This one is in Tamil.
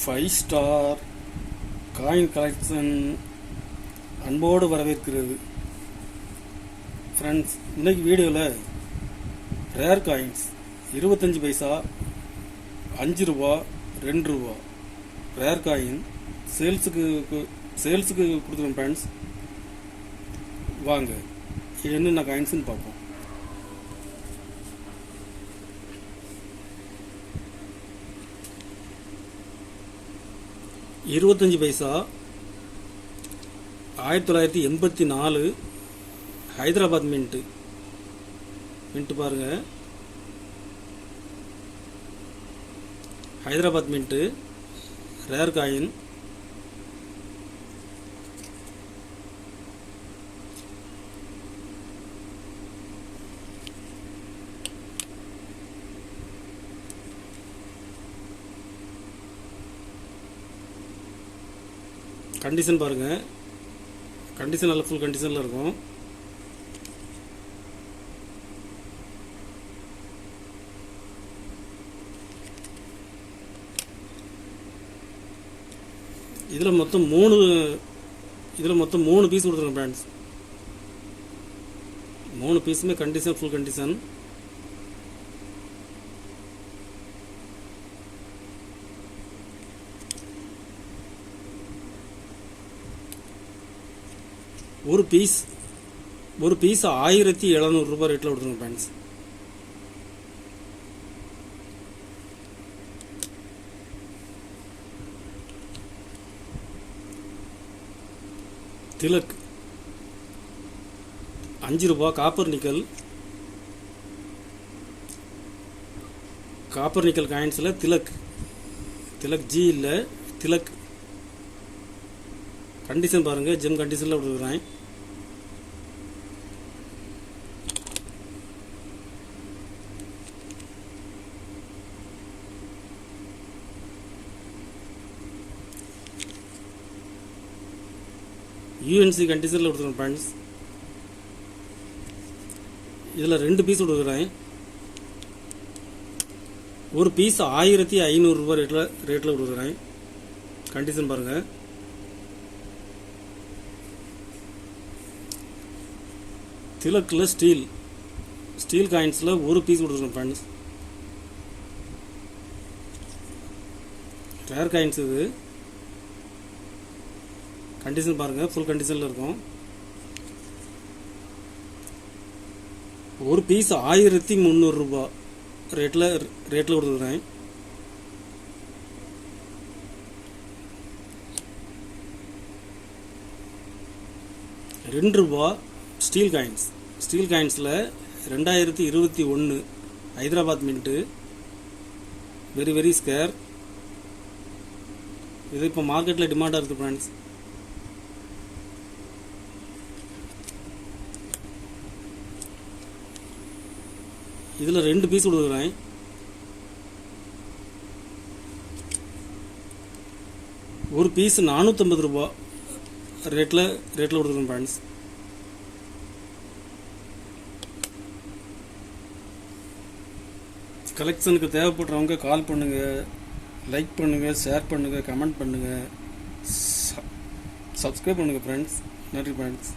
5 ஸ்டார் காயின் கலெக்ஷன் அன்போடு வரவேற்கிறது. ஃப்ரெண்ட்ஸ், இன்னைக்கு வீடியோவில் ரேர் காயின்ஸ் 25 பைசா, 5 ரூபா, 2 ரூபா ரேர் காயின் சேல்ஸுக்கு கொடுத்துருக்கோம். ஃப்ரெண்ட்ஸ், வாங்க என்னென்ன காயின்ஸ்னு பார்ப்போம். இருபத்தஞ்சு பைசா 1984 ஹைதராபாத் மின்ட்டு பாருங்க. Hyderabad mint rare coin. Condition பாருங்க, கண்டிஷன் நல்ல ஃபுல் கண்டிஷனில் இருக்கும். இதில் மொத்தம் மூணு பீஸ் கொடுத்துருக்கோம் ஃப்ரெண்ட்ஸ். 3 பீஸுமே கண்டிஷன் ஃபுல் கண்டிஷன். ஒரு பீஸ் 1700 ரூபாய் ரேட்டில் கொடுத்துருங்க ஃப்ரெண்ட்ஸ். திலக் 5 ரூபாய் காப்பர் நிக்கல் காயின்ஸில் திலக் ஜி இல்லை, திலக். கண்டிஷன் பாருங்க, ஜெம் கண்டிஷனில் கொடுக்குறேன். யூஎன்சி கண்டிஷனில் கொடுத்துருக்கேன் ஃப்ரெண்ட்ஸ். இதில் 2 பீஸ் கொடுக்குறேன். ஒரு பீஸ் 1500 ரூபாய் ரேட்டில் கொடுக்குறேன். கண்டிஷன் பாருங்கள். திலக்கில் ஸ்டீல் காயின்ஸில் ஒரு பீஸ் கொடுத்துருக்கேன் ஃப்ரெண்ட்ஸ். ரேர் காயின்ஸ் இது. கண்டிஷன் பாருங்கள், ஃபுல் கண்டிஷனில் இருக்கும். ஒரு பீஸ் 1300 ரூபாய் ரேட்டில் கொடுத்துருக்கேன். ₹2 ஸ்டீல் காயின்ஸில் 2021 ஹைதராபாத் மின்ட்டு. Very scarce. இது இப்போ மார்க்கெட்டில் டிமாண்டாக இருக்குது ஃப்ரெண்ட்ஸ். இதில் 2 பீஸ் கொடுக்குறேன். ஒரு பீஸ் 450 ரூபாய் ரேட்டில் கொடுக்குறேன் ஃப்ரெண்ட்ஸ். கலெக்ஷனுக்கு தேவைப்படுறவங்க கால் பண்ணுங்கள், லைக் பண்ணுங்கள், ஷேர் பண்ணுங்கள், கமெண்ட் பண்ணுங்கள், சப்ஸ்கிரைப் பண்ணுங்கள் ஃப்ரெண்ட்ஸ். நன்றி ஃப்ரெண்ட்ஸ்.